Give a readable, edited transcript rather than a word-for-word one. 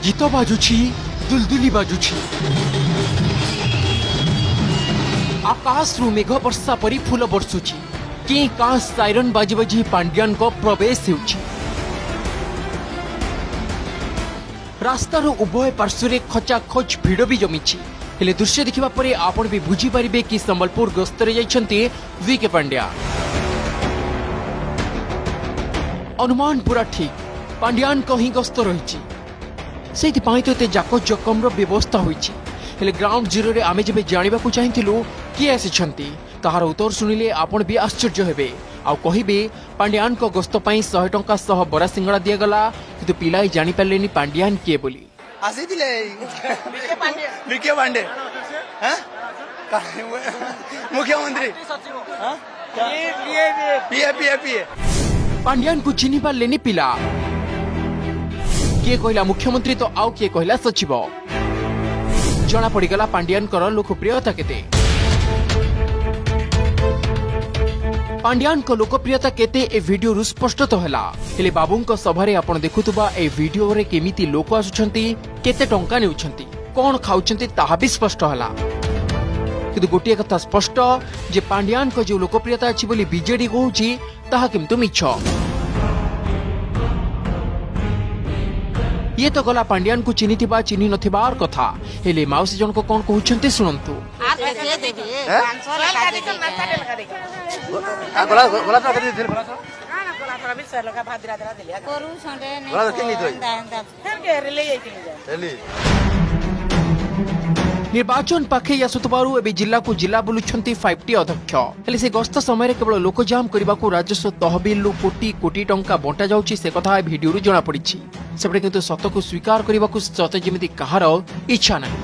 गीत बाजुची दुलदुली बाजुची आकाश रु मेघ वर्षा परी फूल बरसुची कि का साइरन बाजी बाजी पांड्यान को प्रवेश हेउची रास्तार उभय पार्श्व खचा खच भिड़ भी जमीची हेले दृश्य देखिबा परे आपण भी बुझी परिबे कि संबलपुर गस्तरे जाइछन्ती वीके पांड्या। अनुमान पूरा ठीक पांड्यान को ही गस्त रहिछि सेति पाई तो ते जाको जकमर व्यवस्था होइछि हेले ग्राउंड जीरो रे आमे जेबे जानिबा को चाहिथिलु कि आसिछन्ती ताहार उत्तर सुनिले आपण भी आश्चर्य हेबे आ कहिबे पांड्यान को गस्त पई 100 टंका सह बरा सिंगड़ा दिया गला किंतु पिलाई जानि पालेनी पांड्यान किए बोली आसीथिले विखे पांडे हां मुख्यमंत्री हां पीए पांड्यान को चिन्हि पालेनी पिला किए कहला मुख्यमंत्री तो आउ किए कहला सचिव जना पड़ीगला पांड्यान कर लोकप्रियता केते पांड्यान को लोकप्रियता केते ए वीडियो रु स्पष्ट तो हला हेले बाबू को सभारे आपण देखुतबा ए वीडियो रे केमिति लोक आसुछंती केते टंका नेउछंती कोन खाउछंती ताहा भी स्पष्ट हला किंतु गोटिए कथा स्पष्ट जे पांड्यान को जो लोकप्रियता अछि बोली बीजेडी कहूची ताहा किंतु मिछ ये तो गला पांड्यान को चिन्हिथिबा चिन्हि नथिबार कथा हेले माउसी जन को कोन कहउछंती सुनंतु गोला तो कर दिल निर्वाचन पाखे आसुतबारु एबे जिला को जिला बुलुछंती 5टी अध्यक्ष हेले से गस्त समय केवल लोकजाम करने को राजस्व तहबिल कोटी कोटी टंका बंटा जाउची से कथा भिडियो जना पड़ी सेपटे किंतु सत को स्वीकार करने को सते जमिति कहार इच्छा नहीं।